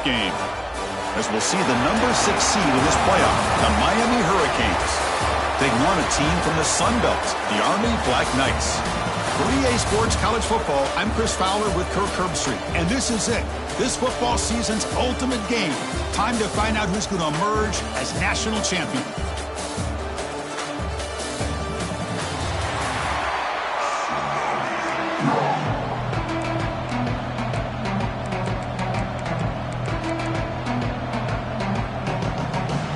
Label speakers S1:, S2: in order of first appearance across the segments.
S1: game, as we'll see the number 6 seed in this playoff, the Miami Hurricanes, taking on a team from the Sun Belt, the Army Black Knights. For EA Sports College Football, I'm Chris Fowler with Kirk Herbstreit, and this is it. This football season's ultimate game. Time to find out who's going to emerge as national champion.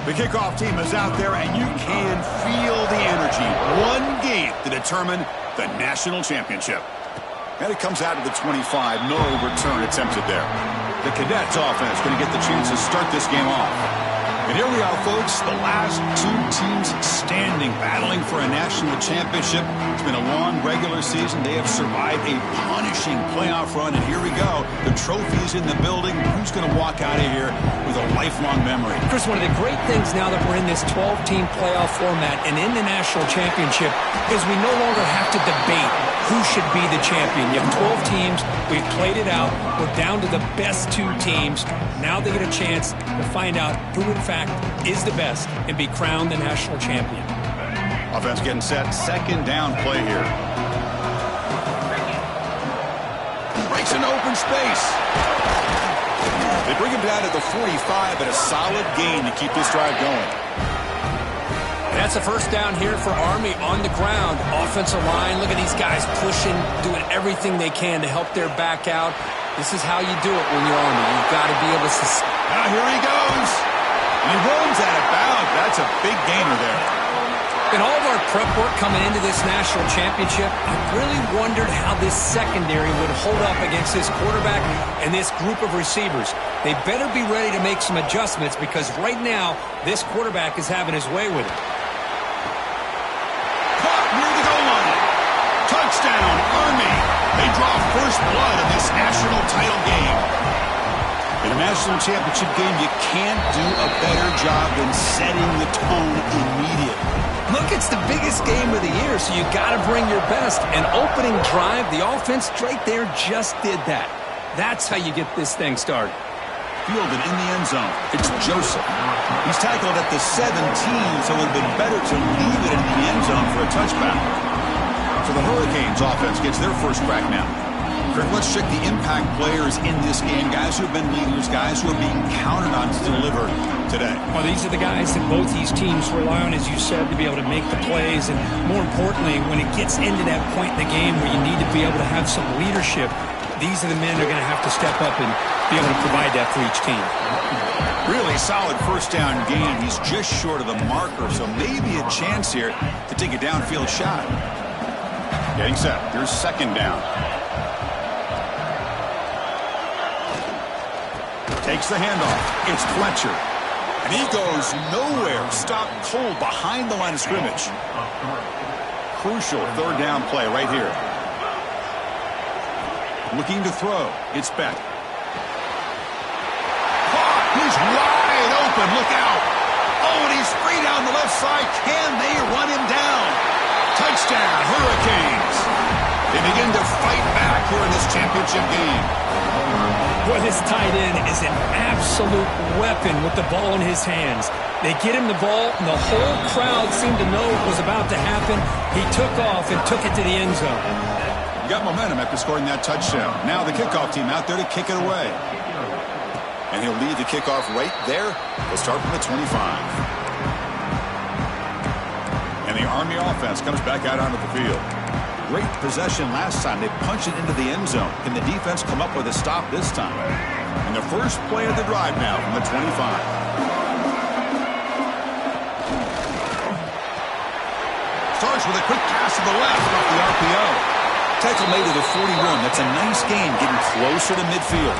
S1: The kickoff team is out there, and you can feel the energy. One game to determine the national championship. And it comes out of the 25. No return attempted there. The Cadets offense going to get the chance to start this game off. And here we are, folks, the last 2 teams standing, battling for a national championship. It's been a long regular season. They have survived a punishing playoff run, and here we go. The trophy's in the building. Who's going to walk out of here with a lifelong memory?
S2: Chris, one of the great things now that we're in this 12-team playoff format and in the national championship is we no longer have to debate who should be the champion. You have 12 teams. We've played it out. We're down to the best 2 teams. Now they get a chance to find out who, in fact, is the best and be crowned the national champion.
S1: Offense getting set. Second down play here. Breaks an open space. They bring him down to the 45, but a solid gain to keep this drive going.
S2: That's a first down here for Army on the ground. Offensive line, look at these guys pushing, doing everything they can to help their back out. This is how you do it when you're Army. You've got to be able to...
S1: Now here he goes. And he runs out of bounds. That's a big gainer there.
S2: In all of our prep work coming into this national championship, I really wondered how this secondary would hold up against this quarterback and this group of receivers. They better be ready to make some adjustments because right now, this quarterback is having his way with it.
S1: Touchdown, Army. They draw first blood in this national title game. In a national championship game, you can't do a better job than setting the tone immediately.
S2: Look, it's the biggest game of the year, so you got to bring your best. An opening drive, the offense right there just did that. That's how you get this thing started.
S1: Fielded in the end zone. It's Joseph. He's tackled at the 17, so it would have been better to leave it in the end zone for a touchback. So the Hurricanes offense gets their first crack now. Kirk, let's check the impact players in this game. Guys who have been leaders, guys who are being counted on to deliver today.
S2: Well, these are the guys that both these teams rely on, as you said, to be able to make the plays. And more importantly, when it gets into that point in the game where you need to be able to have some leadership, these are the men that are going to have to step up and be able to provide that for each team.
S1: Really solid first down gain. He's just short of the marker, so maybe a chance here to take a downfield shot. Getting set. Here's second down. Takes the handoff. It's Fletcher. And he goes nowhere. Stopped cold behind the line of scrimmage. Crucial third down play right here. Looking to throw. It's Beck. He's wide open. Look out. Oh, and he's free down the left side. Can they run him down? Touchdown, Hurricanes. They begin to fight back here in this championship game.
S2: Boy, this tight end is an absolute weapon with the ball in his hands. They get him the ball, and the whole crowd seemed to know what was about to happen. He took off and took it to the end zone.
S1: You got momentum after scoring that touchdown. Now the kickoff team out there to kick it away. And he'll lead the kickoff right there. They'll start from the 25. And the Army offense comes back out onto the field. Great possession last time. They punched it into the end zone. Can the defense come up with a stop this time? And the first play of the drive now from the 25. Starts with a quick pass to the left off the RPO. Tackle made to the 41. That's a nice gain, getting closer to midfield.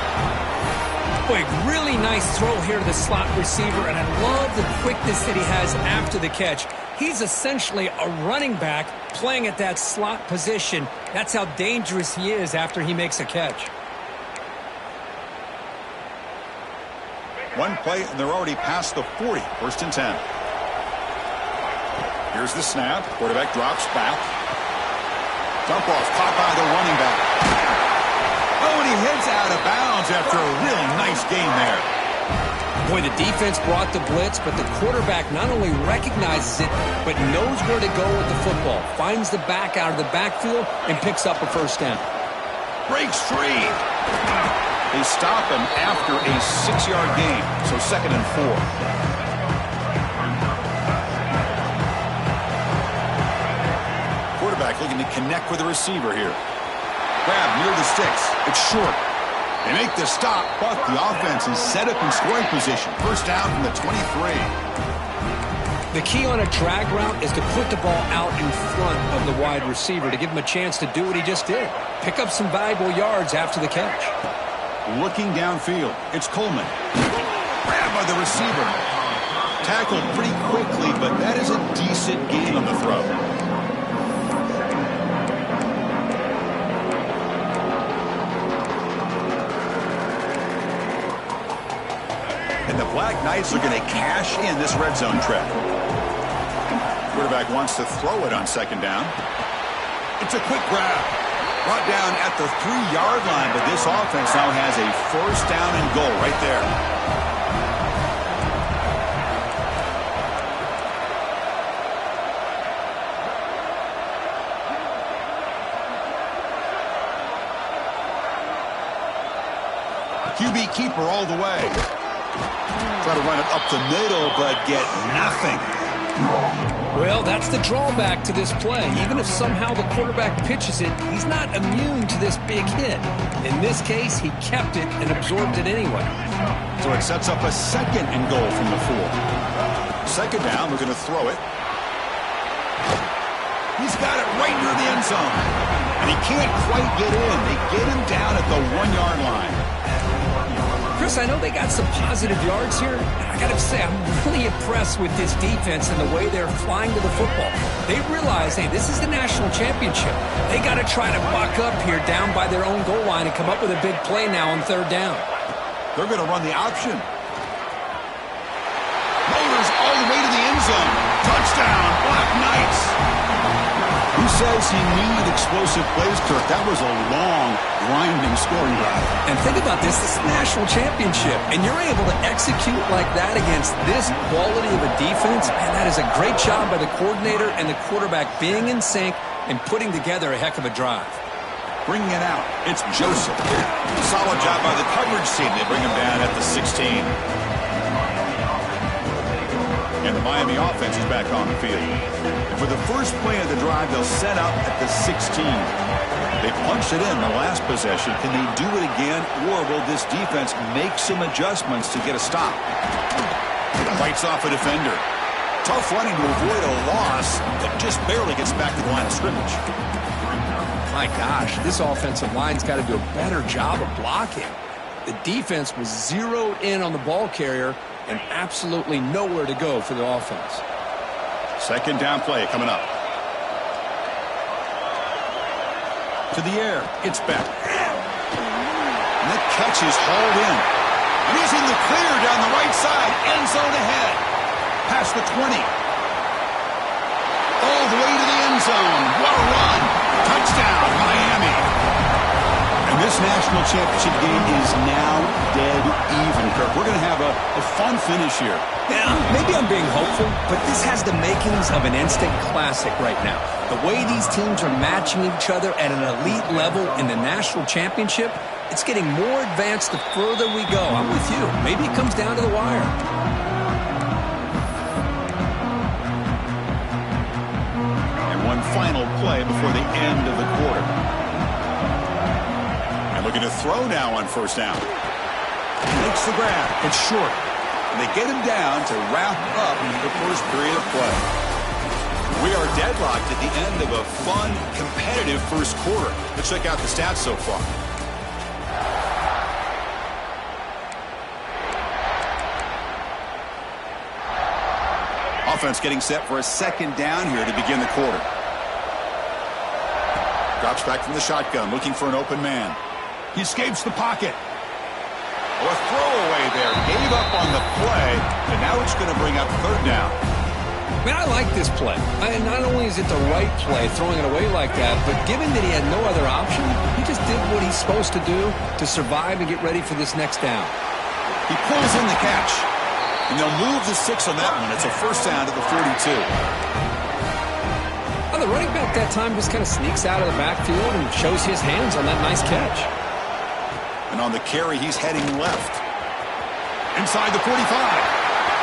S2: Boy, really nice throw here to the slot receiver, and I love the quickness that he has after the catch. He's essentially a running back playing at that slot position. That's how dangerous he is after he makes a catch.
S1: One play, and they're already past the 40. First and 10. Here's the snap. Quarterback drops back. Dump off caught by the running back. Oh, and he heads out of bounds after a really nice gain there.
S2: Boy, the defense brought the blitz, but the quarterback not only recognizes it, but knows where to go with the football. Finds the back out of the backfield and picks up a first down.
S1: Breaks free. They stop him after a 6-yard gain, so 2nd and 4. Quarterback looking to connect with the receiver here. Grab near the sticks. It's short. They make the stop, but the offense is set up in scoring position. First down from the 23.
S2: The key on a drag route is to put the ball out in front of the wide receiver to give him a chance to do what he just did. Pick up some valuable yards after the catch.
S1: Looking downfield, it's Coleman. Grabbed by the receiver. Tackled pretty quickly, but that is a decent gain on the throw. And the Black Knights are going to cash in this red zone trip. Quarterback wants to throw it on 2nd down. It's a quick grab. Brought down at the 3-yard line, but this offense now has a first down and goal right there. QB keeper all the way. Try to run it up the middle, but get nothing.
S2: Well, that's the drawback to this play. Even if somehow the quarterback pitches it, he's not immune to this big hit. In this case, he kept it and absorbed it anyway.
S1: So it sets up a 2nd and goal from the 4. 2nd down, we're going to throw it. He's got it right near the end zone. And he can't quite get in. They get him down at the 1-yard line.
S2: Chris, I know they got some positive yards here. I got to say, I'm really impressed with this defense and the way they're flying to the football. They realize, hey, this is the national championship. They got to try to buck up here down by their own goal line and come up with a big play now on 3rd down.
S1: They're going to run the option. Motors all the way to the end zone. Touchdown, Black Knights. Who says he needed explosive plays, Kirk? That was a long, grinding scoring drive.
S2: And think about this. This is the national championship, and you're able to execute like that against this quality of a defense. Man, that is a great job by the coordinator and the quarterback being in sync and putting together a heck of a drive.
S1: Bringing it out, it's Joseph. Solid job by the coverage team. They bring him down at the 16. And the Miami offense is back on the field. And for the first play of the drive, they'll set up at the 16. They punched it in the last possession. Can they do it again, or will this defense make some adjustments to get a stop? Fights off a defender. Tough running to avoid a loss, but just barely gets back to the line of scrimmage.
S2: My gosh, this offensive line's got to do a better job of blocking. The defense was zeroed in on the ball carrier and absolutely nowhere to go for the offense.
S1: 2nd down play coming up. To the air, it's back. And the catch is hauled in. And he's in the clear down the right side. End zone ahead. Past the 20. All the way to the end zone. What a run. Touchdown, Miami. And this national championship game is now dead even, Kirk. We're going to have a fun finish here.
S2: Yeah, maybe I'm being hopeful, but this has the makings of an instant classic right now. The way these teams are matching each other at an elite level in the national championship, it's getting more advanced the further we go. I'm with you. Maybe it comes down to the wire.
S1: And one final play before the end of the quarter. And looking to throw now on 1st down. Makes the grab. It's short. And they get him down to wrap up the first period of play. We are deadlocked at the end of a fun, competitive first quarter. Let's check out the stats so far. Offense getting set for a 2nd down here to begin the quarter. Drops back from the shotgun, looking for an open man. He escapes the pocket. Oh, a throwaway there. Gave up on the play, and now it's going to bring up 3rd down.
S2: Man, I like this play. Not only is it the right play, throwing it away like that, but given that he had no other option, he just did what he's supposed to do to survive and get ready for this next down.
S1: He pulls in the catch. And they'll move the 6 on that one. It's a first down at the 42.
S2: Well, the running back that time just kind of sneaks out of the backfield and shows his hands on that nice catch.
S1: And on the carry, he's heading left. Inside the 45.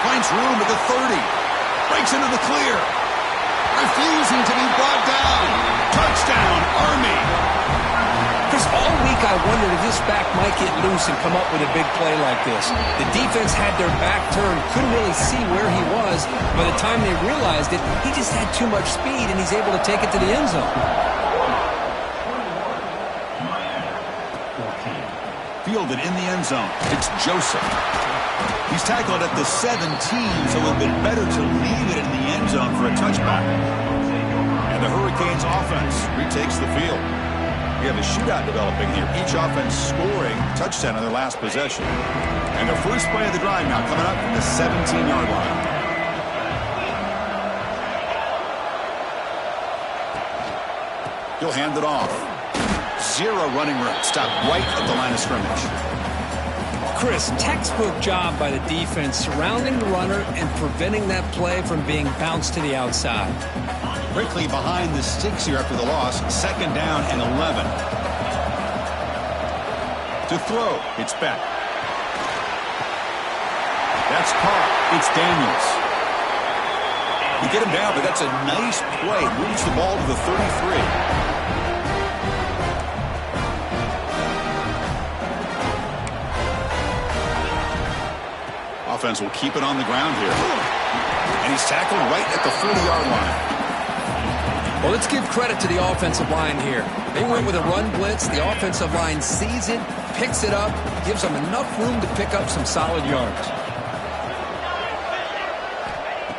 S1: Finds room at the 30. Breaks into the clear. Refusing to be brought down. Touchdown, Army.
S2: Chris, all week I wondered if this back might get loose and come up with a big play like this. The defense had their back turned, couldn't really see where he was. By the time they realized it, he just had too much speed, and he's able to take it to the end zone.
S1: Fielded in the end zone. It's Joseph. He's tackled at the 17, so it would have been better to leave it in the end zone for a touchback. And the Hurricanes offense retakes the field. We have a shootout developing here. Each offense scoring a touchdown on their last possession. And the first play of the drive now coming up from the 17-yard line. He'll hand it off. 0 running room. Stop right at the line of scrimmage.
S2: Chris, textbook job by the defense surrounding the runner and preventing that play from being bounced to the outside.
S1: Quickly behind the sticks here after the loss. 2nd down and 11. To throw, it's Beck. That's caught. It's Daniels. You get him down, but that's a nice play. Moves the ball to the 33. Offense will keep it on the ground here. And he's tackled right at the 40-yard line.
S2: Well, let's give credit to the offensive line here. They went with a run blitz. The offensive line sees it, picks it up, gives them enough room to pick up some solid yards.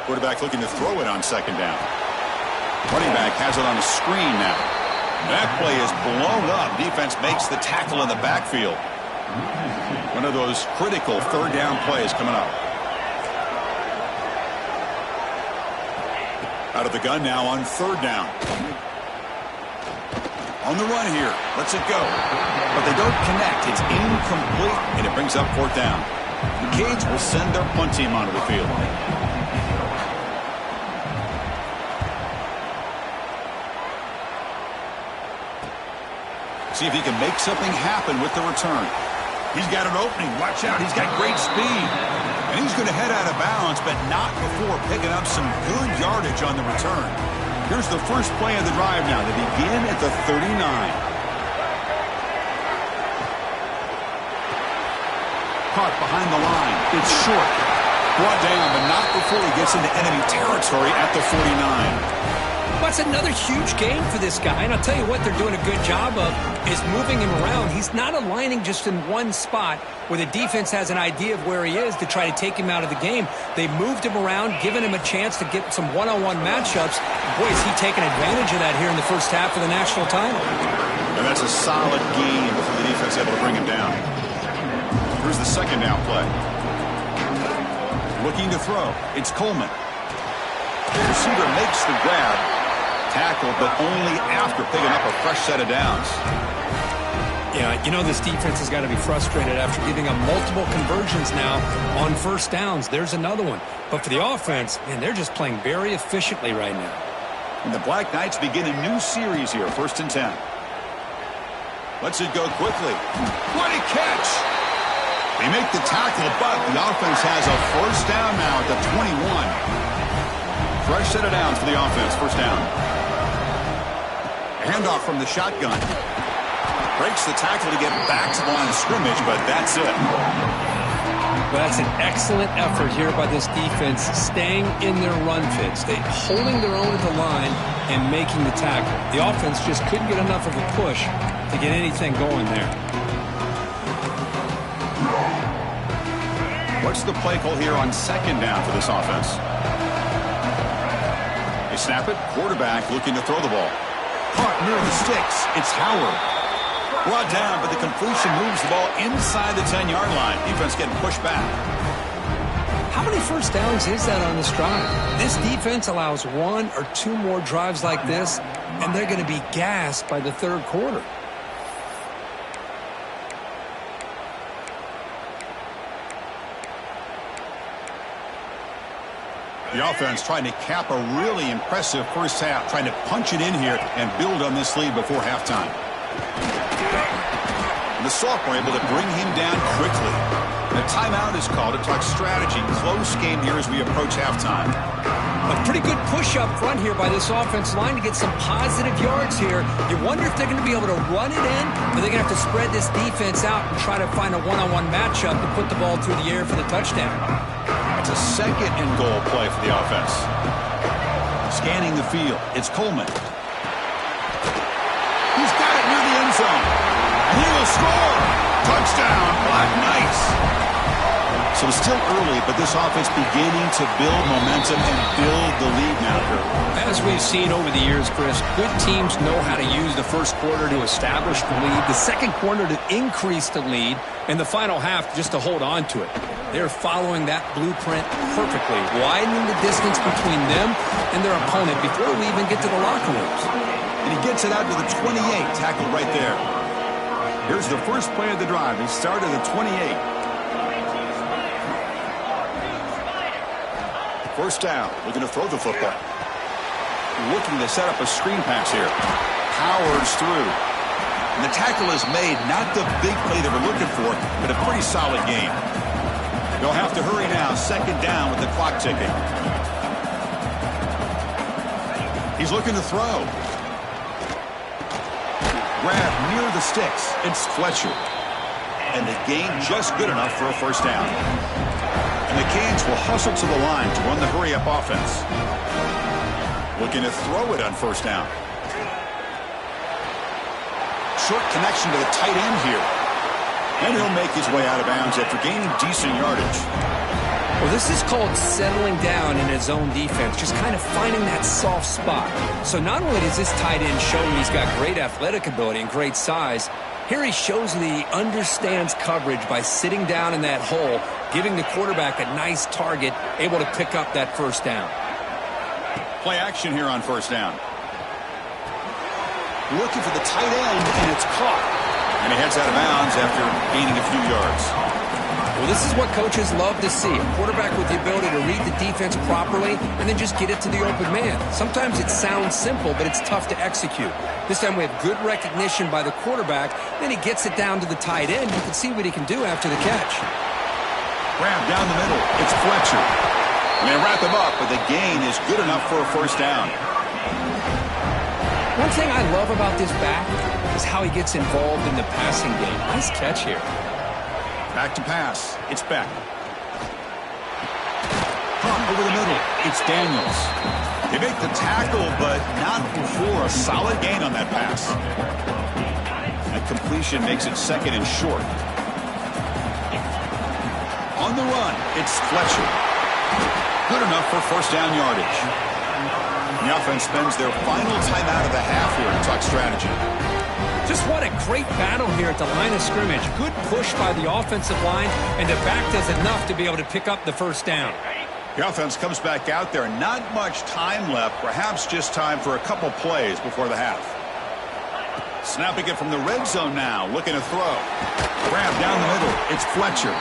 S1: Quarterback looking to throw it on 2nd down. Running back has it on a screen now. That play is blown up. Defense makes the tackle in the backfield. One of those critical 3rd down plays coming up. Out of the gun now on 3rd down. On the run here. Lets it go. But they don't connect. It's incomplete, and it brings up 4th down. The Canes will send their punt team onto the field. See if he can make something happen with the return. He's got an opening. Watch out. He's got great speed. And he's going to head out of bounds, but not before picking up some good yardage on the return. Here's the first play of the drive now. They begin at the 39. Caught behind the line. It's short. Brought down, but not before he gets into enemy territory at the 49.
S2: That's another huge game for this guy, and I'll tell you what they're doing a good job of is moving him around. He's not aligning just in one spot where the defense has an idea of where he is to try to take him out of the game. They moved him around, giving him a chance to get some one-on-one matchups. Boy, is he taking advantage of that here in the first half of the national title.
S1: And that's a solid game for the defense able to bring him down. Here's the 2nd down play. Looking to throw. It's Coleman. The receiver makes the grab. Tackle, but only after picking up a fresh set of downs.
S2: Yeah, you know this defense has got to be frustrated after giving up multiple conversions now on 1st downs. There's another one. But for the offense, man, they're just playing very efficiently right now.
S1: And the Black Knights begin a new series here, 1st and 10. Lets it go quickly. What a catch! They make the tackle, but the offense has a 1st down now at the 21. Fresh set of downs for the offense, 1st down. Handoff from the shotgun. Breaks the tackle to get back to the line of scrimmage, but that's it.
S2: Well, that's an excellent effort here by this defense, staying in their run fits. They holding their own at the line and making the tackle. The offense just couldn't get enough of a push to get anything going there.
S1: What's the play call here on 2nd down for this offense? They snap it. Quarterback looking to throw the ball. Caught near the sticks. It's Howard. Brought down, but the completion moves the ball inside the 10-yard line. Defense getting pushed back.
S2: How many 1st downs is that on this drive? This defense allows 1 or 2 more drives like this, and they're going to be gassed by the 3rd quarter.
S1: The offense trying to cap a really impressive first half, trying to punch it in here and build on this lead before halftime. And the sophomore able to bring him down quickly. The timeout is called to talk strategy. Close game here as we approach halftime.
S2: A pretty good push up front here by this offense line to get some positive yards here. You wonder if they're going to be able to run it in, or they're going to have to spread this defense out and try to find a one-on-one matchup to put the ball through the air for the touchdown.
S1: It's a second and goal play for the offense. Scanning the field, it's Coleman. He's got it near the end zone. And he will score. Touchdown, Black Knights. So it's still early, but this offense beginning to build momentum and build the lead now.
S2: As we've seen over the years, Chris, good teams know how to use the first quarter to establish the lead, the second quarter to increase the lead, and the final half just to hold on to it. They're following that blueprint perfectly, widening the distance between them and their opponent before we even get to the locker rooms.
S1: And he gets it out to the 28, tackled right there. Here's the first play of the drive. He started at 28. First down, looking to throw the football. Looking to set up a screen pass here. Powers through. And the tackle is made, not the big play that we're looking for, but a pretty solid game. They'll have to hurry now, second down with the clock ticking. He's looking to throw. Grab near the sticks. It's Fletcher. And the gain just good enough for a first down. And the Canes will hustle to the line to run the hurry-up offense. Looking to throw it on first down. Short connection to the tight end here. And he'll make his way out of bounds after gaining decent yardage.
S2: Well, this is called settling down in his own defense, just kind of finding that soft spot. So not only does this tight end show he's got great athletic ability and great size, here he shows that he understands coverage by sitting down in that hole, giving the quarterback a nice target, able to pick up that first down.
S1: Play action here on first down. Looking for the tight end, and it's caught. And he heads out of bounds after gaining a few yards.
S2: Well, this is what coaches love to see. A quarterback with the ability to read the defense properly and then just get it to the open man. Sometimes it sounds simple, but it's tough to execute. This time we have good recognition by the quarterback. Then he gets it down to the tight end. You can see what he can do after the catch.
S1: Grab down the middle. It's Fletcher. And they wrap him up, but the gain is good enough for a first down.
S2: One thing I love about this back is how he gets involved in the passing game. Nice catch here.
S1: Back to pass. It's Beck. Pump over the middle. It's Daniels. They make the tackle, but not before a solid gain on that pass. That completion makes it second and short. On the run, it's Fletcher. Good enough for first down yardage. The offense spends their final timeout of the half here to talk strategy.
S2: Just what a great battle here at the line of scrimmage. Good push by the offensive line, and the back does enough to be able to pick up the first down.
S1: The offense comes back out there. Not much time left. Perhaps just time for a couple plays before the half. Snapping it from the red zone now. Looking to throw. Grab down the middle. It's Fletcher.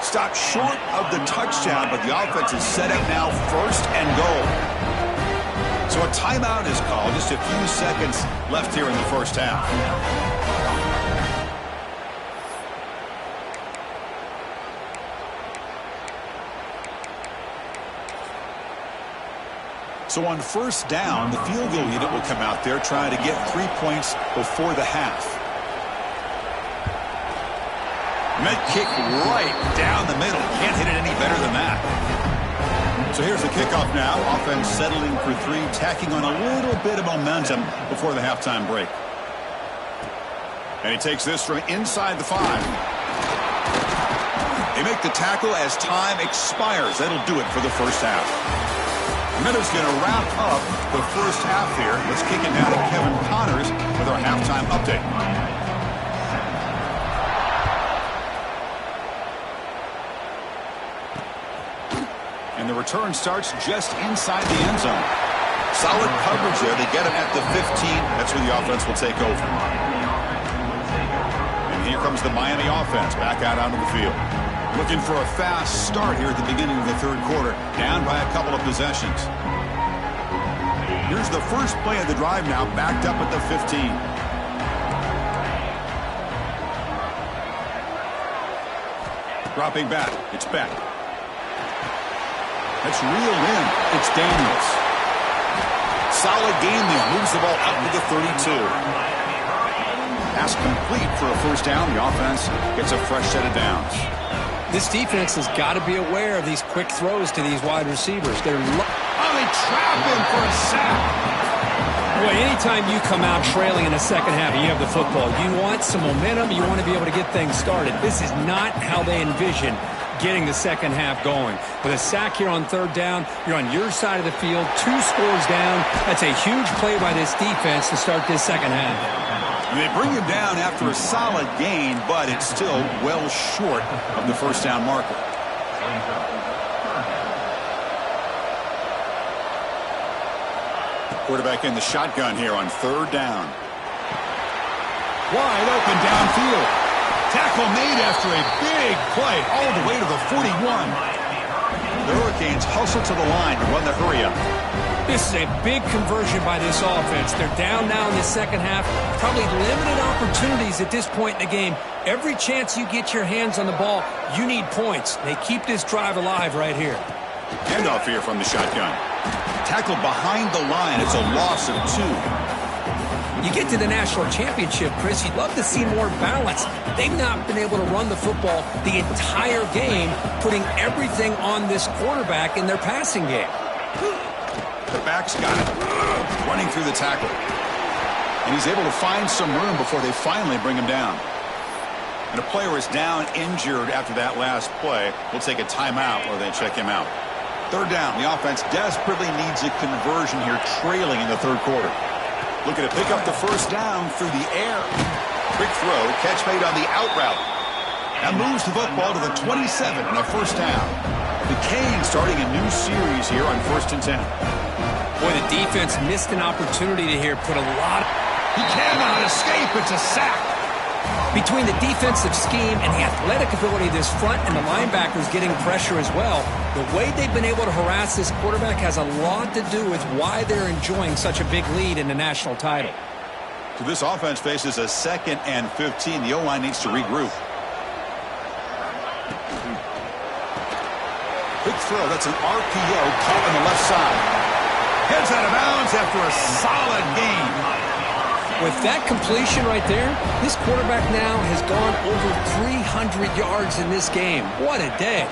S1: Stopped short of the touchdown, but the offense is set up now first and goal. So a timeout is called. Just a few seconds left here in the first half. So on first down, the field goal unit will come out there trying to get 3 points before the half. Med kick right down the middle. Can't hit it any better than that. So here's the kickoff now. Offense settling for three, tacking on a little bit of momentum before the halftime break. And he takes this from inside the 5. They make the tackle as time expires. That'll do it for the first half. Miller's going to wrap up the first half here. Let's kick it now to Kevin Connors with our halftime update. And the return starts just inside the end zone. Solid coverage there. They get him at the 15. That's where the offense will take over. And here comes the Miami offense back out onto the field. Looking for a fast start here at the beginning of the third quarter. Down by a couple of possessions. Here's the first play of the drive now, backed up at the 15. Dropping back. It's Beck. That's reeled in. It's Daniels. Solid game there. Moves the ball up to the 32. Pass complete for a first down. The offense gets a fresh set of downs.
S2: This defense has got to be aware of these quick throws to these wide receivers. They
S1: trap him for a sack.
S2: Boy, anytime you come out trailing in the second half and you have the football, you want some momentum. You want to be able to get things started. This is not how they envision getting the second half going. With a sack here on third down, you're on your side of the field, 2 scores down. That's a huge play by this defense to start this second half.
S1: They bring him down after a solid gain, but it's still well short of the first down marker. Quarterback in the shotgun here on third down. Wide open downfield. Tackle made after a big play all the way to the 41. The Hurricanes hustle to the line to run the hurry up.
S2: This is a big conversion by this offense. They're down now in the second half. Probably limited opportunities at this point in the game. Every chance you get your hands on the ball, you need points. They keep this drive alive right here.
S1: Handoff here from the shotgun. Tackled behind the line. It's a loss of 2.
S2: You get to the national championship, Chris, you'd love to see more balance. They've not been able to run the football the entire game, putting everything on this quarterback in their passing game.
S1: The back's got it. Running through the tackle. And he's able to find some room before they finally bring him down. And a player is down injured after that last play. We'll take a timeout while they check him out. Third down. The offense desperately needs a conversion here, trailing in the third quarter. Looking to pick up the first down through the air. Quick throw. Catch made on the out route. That moves the football to the 27 and a first down. The Canes starting a new series here on 1st and 10.
S2: Boy, the defense missed an opportunity to here. Put a lot.
S1: He cannot escape. It's a sack.
S2: Between the defensive scheme and the athletic ability of this front and the linebackers getting pressure as well, the way they've been able to harass this quarterback has a lot to do with why they're enjoying such a big lead in the national title.
S1: So this offense faces a 2nd and 15. The O-line needs to regroup. Quick throw. That's an RPO caught on the left side. Heads out of bounds after a solid game.
S2: With that completion right there, this quarterback now has gone over 300 yards in this game. What a day.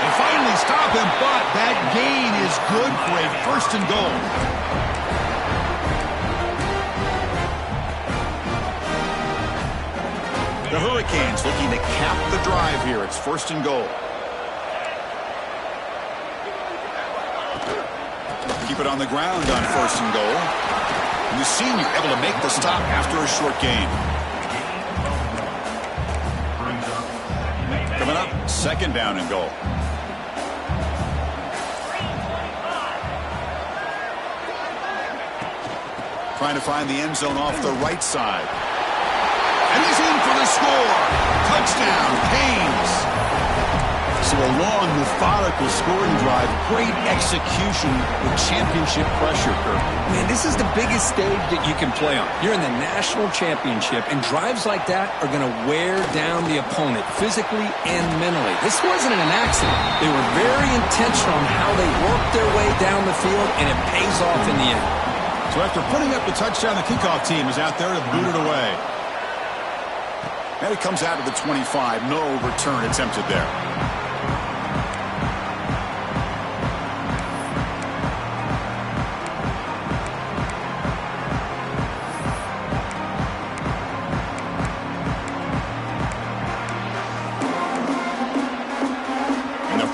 S1: They finally stop him, but that gain is good for a 1st and goal. The Hurricanes looking to cap the drive here. It's 1st and goal. Keep it on the ground on 1st and goal. And the senior able to make the stop after a short gain. Coming up, 2nd down and goal. Trying to find the end zone off the right side. And he's in for the score. Touchdown, Canes. So a long, methodical scoring drive. Great execution with championship pressure.
S2: Man, this is the biggest stage that you can play on. You're in the national championship, and drives like that are going to wear down the opponent physically and mentally. This wasn't an accident. They were very intentional on how they worked their way down the field, and it pays off in the end.
S1: So after putting up the touchdown, the kickoff team is out there to boot it away. And it comes out of the 25. No return attempted there.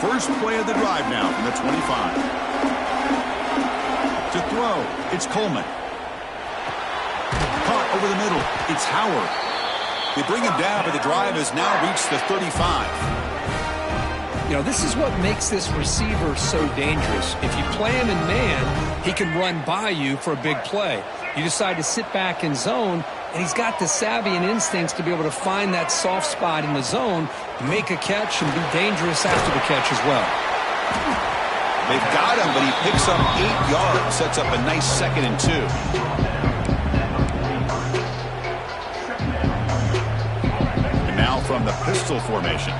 S1: First play of the drive now from the 25. To throw, it's Coleman. Caught over the middle, it's Howard. They bring him down, but the drive has now reached the 35.
S2: You know, this is what makes this receiver so dangerous. If you play him in man, he can run by you for a big play. You decide to sit back in zone, and he's got the savvy and instincts to be able to find that soft spot in the zone, make a catch, and be dangerous after the catch as well.
S1: They've got him, but he picks up 8 yards, sets up a nice 2nd and 2. And now from the pistol formation.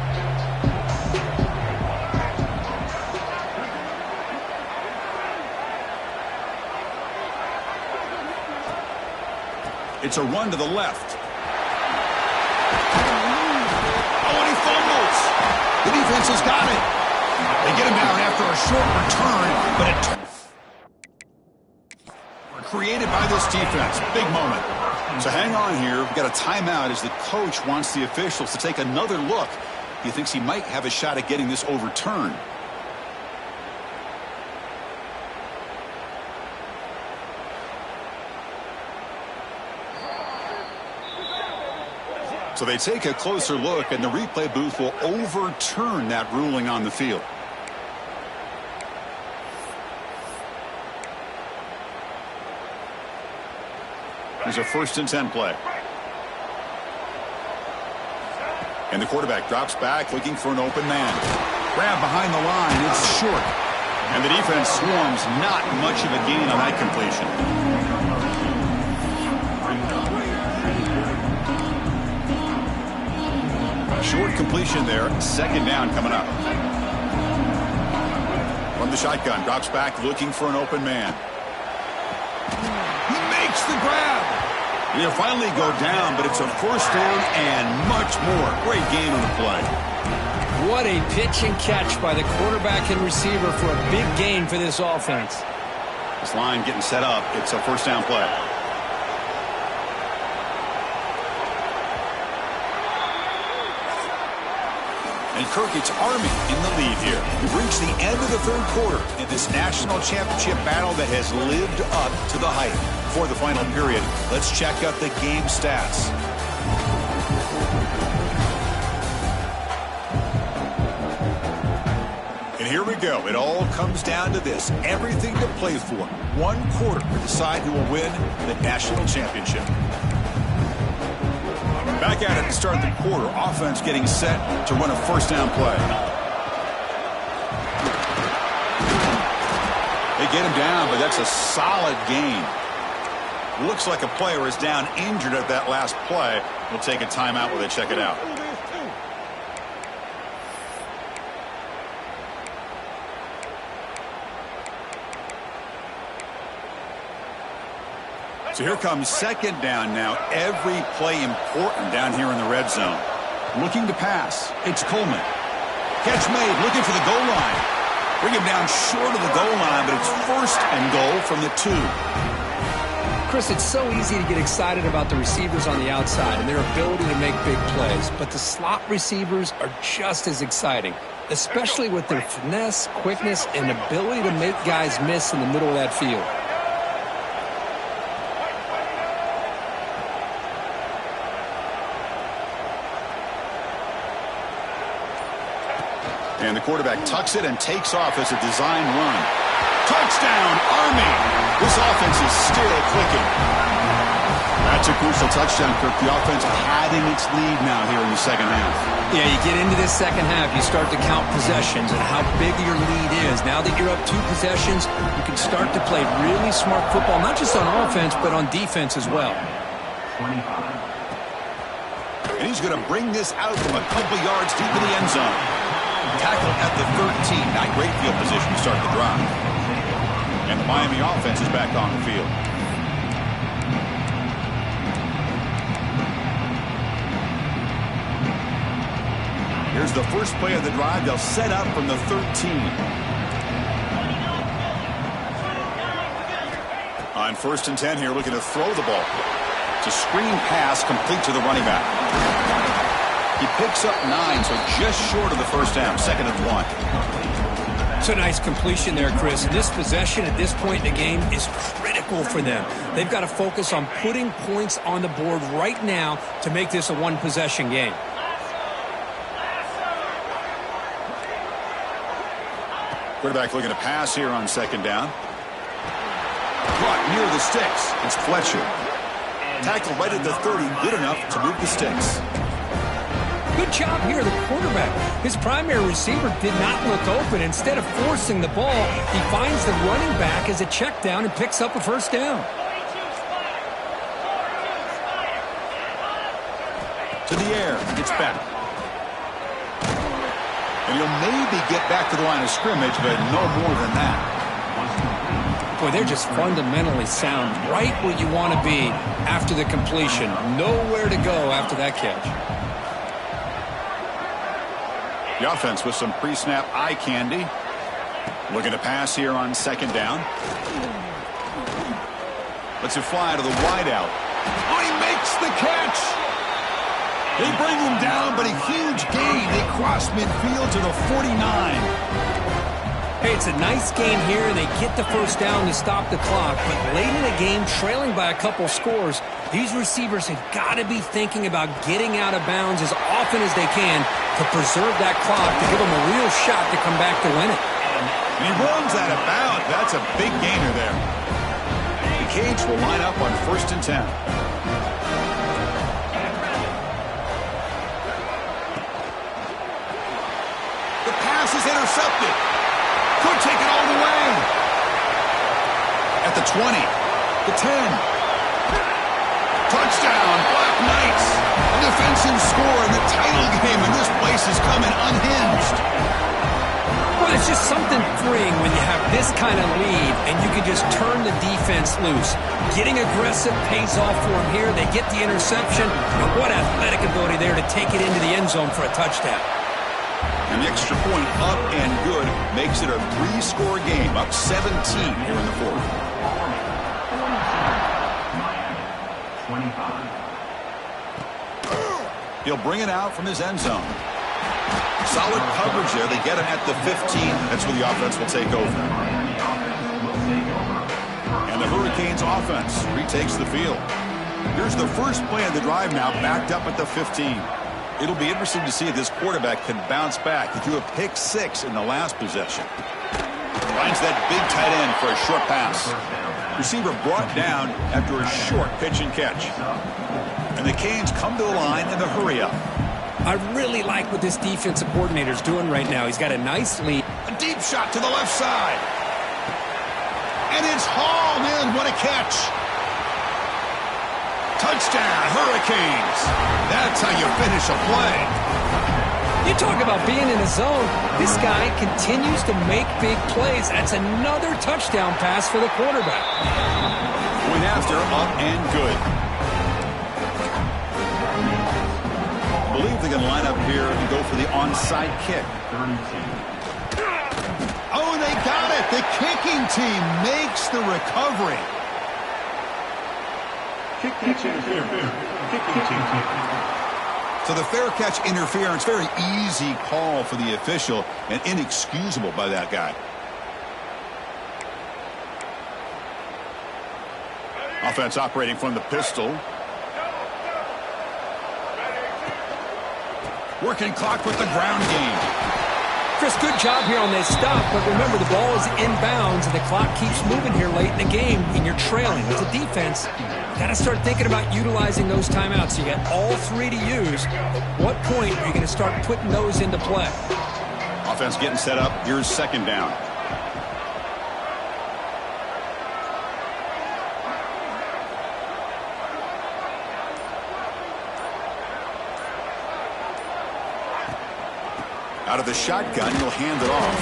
S1: It's a run to the left. Oh, and he fumbles. The defense has got it. They get him down after a short return, but it created by this defense. Big moment. So hang on here. We've got a timeout as the coach wants the officials to take another look. He thinks he might have a shot at getting this overturned. So they take a closer look, and the replay booth will overturn that ruling on the field. Here's a 1st and 10 play. And the quarterback drops back, looking for an open man. Grab behind the line. It's short. And the defense swarms. Not much of a gain on that completion. Short completion there. 2nd down coming up. From the shotgun, drops back, looking for an open man. He makes the grab. He'll finally go down, but it's a 1st down and much more. Great gain on the play.
S2: What a pitch and catch by the quarterback and receiver for a big gain for this offense.
S1: This line getting set up. It's a 1st down play. And Kirk, it's Army in the lead here. We've reached the end of the 3rd quarter in this national championship battle that has lived up to the hype. For the final period, let's check out the game stats. And here we go. It all comes down to this. Everything to play for. 1 quarter to decide who will win the national championship. Back at it to start the quarter. Offense getting set to run a 1st down play. They get him down, but that's a solid gain. Looks like a player is down injured at that last play. We'll take a timeout while they check it out. So here comes 2nd down now. Every play important down here in the red zone. Looking to pass. It's Coleman. Catch made. Looking for the goal line. Bring him down short of the goal line, but it's 1st and goal from the 2.
S2: Chris, it's so easy to get excited about the receivers on the outside and their ability to make big plays, but the slot receivers are just as exciting, especially with their finesse, quickness, and ability to make guys miss in the middle of that field.
S1: And the quarterback tucks it and takes off as a design run. Touchdown, Army! This offense is still clicking. That's a crucial touchdown, Kirk. The offense padding its lead now here in the 2nd half.
S2: Yeah, you get into this 2nd half, you start to count possessions and how big your lead is. Now that you're up 2 possessions, you can start to play really smart football, not just on offense, but on defense as well.
S1: And he's going to bring this out from a couple yards deep in the end zone. Tackled at the 13. Not great field position to start the drive. And the Miami offense is back on the field. Here's the first play of the drive. They'll set up from the 13. On 1st and 10 here, looking to throw the ball. It's a screen pass complete to the running back. He picks up 9, so just short of the 1st down. 2nd and 1.
S2: It's a nice completion there, Chris. This possession at this point in the game is critical for them. They've got to focus on putting points on the board right now to make this a 1-possession game.
S1: Quarterback looking to pass here on 2nd down. Caught near the sticks. It's Fletcher. Tackled right at the 30, good enough to move the sticks.
S2: Good job here, the quarterback. His primary receiver did not look open. Instead of forcing the ball, he finds the running back as a check down and picks up a first down.
S1: To the air, gets back. And he'll maybe get back to the line of scrimmage, but no more than that.
S2: Boy, they're just fundamentally sound, right where you want to be after the completion. Nowhere to go after that catch.
S1: The offense with some pre-snap eye candy. Looking to pass here on second down. Lets it fly to the wideout. Oh, he makes the catch! They bring him down, but a huge gain. They cross midfield to the 49.
S2: Hey, it's a nice game here. They get the first down to stop the clock, but late in the game, trailing by a couple scores, these receivers have got to be thinking about getting out of bounds as often as they can to preserve that clock, to give them a real shot to come back to win it.
S1: And he runs out of bounds. That's a big gainer there. The Canes will line up on 1st and 10. The pass is intercepted. Could take it all the way. At the 20. The 10. Touchdown, Black Knights. A defensive score in the title game, and this place is coming unhinged.
S2: Well, it's just something freeing when you have this kind of lead and you can just turn the defense loose. Getting aggressive pays off for them here. They get the interception, and what athletic ability there to take it into the end zone for a touchdown.
S1: An extra point up and good makes it a 3-score game, up 17 here in the 4th.
S3: 25.
S1: He'll bring it out from his end zone. Solid coverage there. They get him at the 15. That's where the offense will take over. And the Hurricanes offense retakes the field. Here's the first play of the drive now, backed up at the 15. It'll be interesting to see if this quarterback can bounce back. He threw a pick 6 in the last possession. Finds that big tight end for a short pass. Receiver brought down after a short pitch and catch. And the Canes come to the line in the hurry-up.
S2: I really like what this defensive coordinator's doing right now. He's got a nice lead.
S1: A deep shot to the left side. And it's hauled in. What a catch. Touchdown, Hurricanes. That's how you finish a play.
S2: You talk about being in a zone. This guy continues to make big plays. That's another touchdown pass for the quarterback.
S1: Point after, up and good. I believe they're going to line up here and go for the onside kick. Oh, they got it. The kicking team makes the recovery. So the fair catch interference, very easy call for the official and inexcusable by that guy. Offense operating from the pistol. Working clock with the ground game.
S2: Chris, good job here on this stop, but remember the ball is inbounds and the clock keeps moving here late in the game and you're trailing. As a defense, you got to start thinking about utilizing those timeouts. You got all 3 to use. At what point are you going to start putting those into play?
S1: Offense getting set up. Here's second down. Out of the shotgun, he'll hand it off.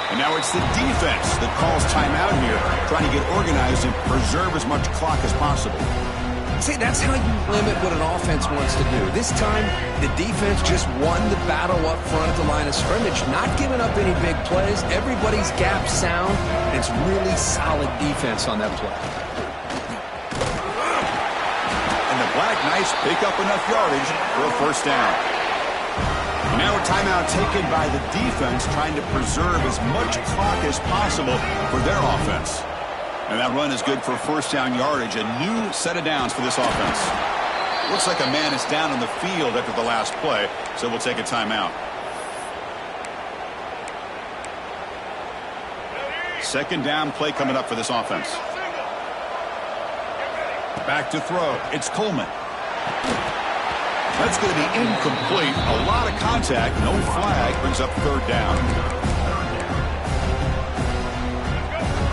S1: And now it's the defense that calls timeout here, trying to get organized and preserve as much clock as possible.
S2: See, that's how you limit what an offense wants to do. This time, the defense just won the battle up front at the line of scrimmage, not giving up any big plays. Everybody's gap sound, and it's really solid defense on that play.
S1: And the Black Knights pick up enough yardage for a first down. Now a timeout taken by the defense, trying to preserve as much clock as possible for their offense. And that run is good for first down yardage, a new set of downs for this offense. Looks like a man is down on the field after the last play, so we'll take a timeout. Second down play coming up for this offense. Back to throw. It's Coleman. That's going to be incomplete. A lot of contact. No flag. Brings up third down.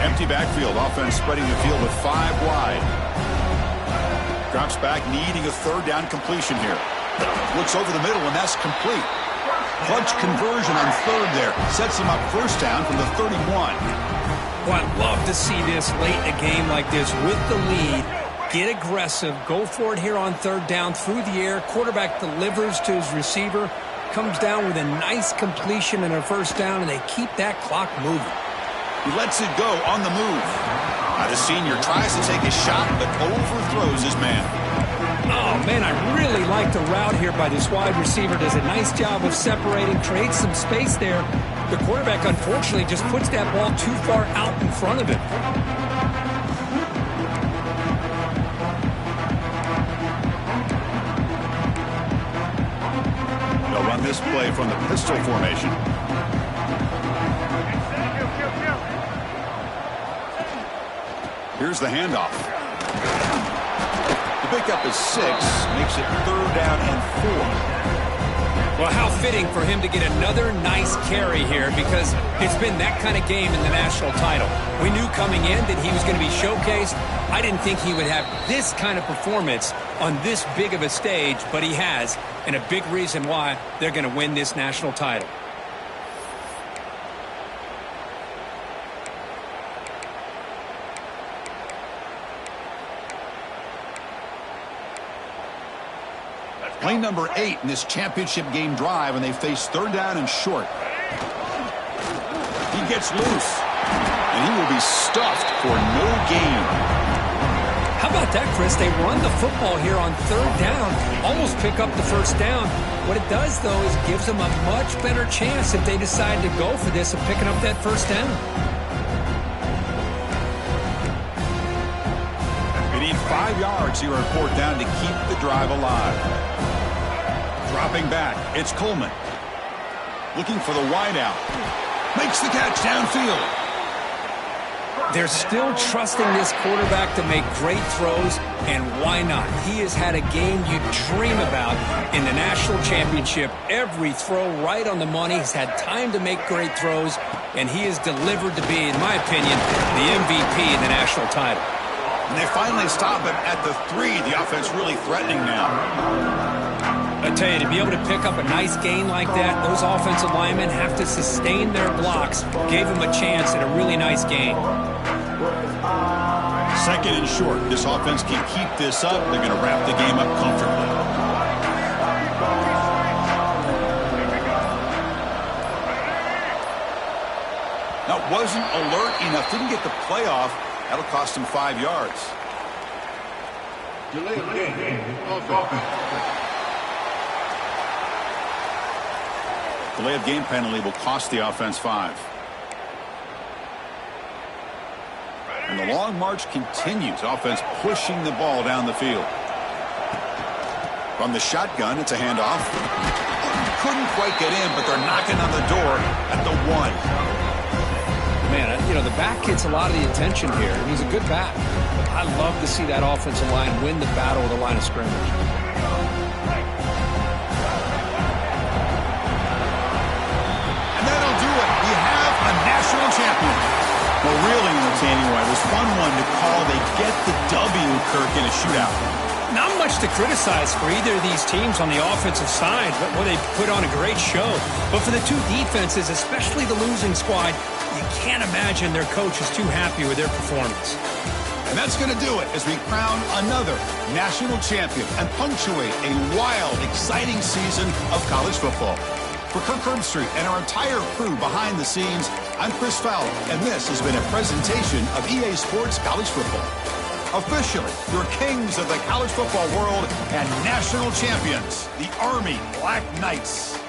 S1: Empty backfield. Offense spreading the field with 5 wide. Drops back, needing a third down completion here. Looks over the middle, and that's complete. Clutch conversion on third there. Sets him up first down from the 31.
S2: Well, I'd love to see this late in a game like this with the lead. Get aggressive. Go for it here on third down through the air. Quarterback delivers to his receiver. Comes down with a nice completion and a first down, and they keep that clock moving.
S1: He lets it go on the move. The senior tries to take a shot, but overthrows his man.
S2: Oh, man, I really like the route here by this wide receiver. Does a nice job of separating, creates some space there. The quarterback, unfortunately, just puts that ball too far out in front of him.
S1: They'll run this play from the pistol formation. Here's the handoff. The pickup is 6, makes it third down and 4.
S2: Well, how fitting for him to get another nice carry here, because it's been that kind of game in the national title. We knew coming in that he was going to be showcased. I didn't think he would have this kind of performance on this big of a stage, but he has, and a big reason why they're going to win this national title.
S1: Play number 8 in this championship game drive, and they face third down and short. He gets loose, and he will be stuffed for no gain.
S2: How about that, Chris? They run the football here on third down, almost pick up the first down. What it does, though, is gives them a much better chance if they decide to go for this of picking up that first down.
S1: They need 5 yards here on fourth down to keep the drive alive. Dropping back, it's Coleman. Looking for the wideout. Makes the catch downfield.
S2: They're still trusting this quarterback to make great throws, and why not? He has had a game you dream about in the national championship. Every throw right on the money. He's had time to make great throws, and he has delivered to be, in my opinion, the MVP in the national title.
S1: And they finally stop him at the 3. The offense really threatening now.
S2: I tell you, to be able to pick up a nice gain like that, those offensive linemen have to sustain their blocks. Gave him a chance at a really nice gain.
S1: Second and short. This offense can keep this up. They're going to wrap the game up comfortably. That wasn't alert enough. Didn't get the playoff. That'll cost him 5 yards. Delay of game. Delay of game penalty will cost the offense 5. And the long march continues. Offense pushing the ball down the field. From the shotgun, it's a handoff. Couldn't quite get in, but they're knocking on the door at the 1.
S2: Man, you know, the back gets a lot of the attention here. He's a good back. I love to see that offensive line win the battle of the line of scrimmage.
S1: And that'll do it. We have a national champion. Well, really entertaining one. It was fun one to call. They get the W, Kirk, in a shootout.
S2: Not much to criticize for either of these teams on the offensive side, but well, they put on a great show. But for the two defenses, especially the losing squad, you can't imagine their coach is too happy with their performance.
S1: And that's going to do it as we crown another national champion and punctuate a wild, exciting season of college football. For Kirk Herbstreit and our entire crew behind the scenes, I'm Chris Fowler, and this has been a presentation of EA Sports College Football. Officially, your kings of the college football world and national champions, the Army Black Knights.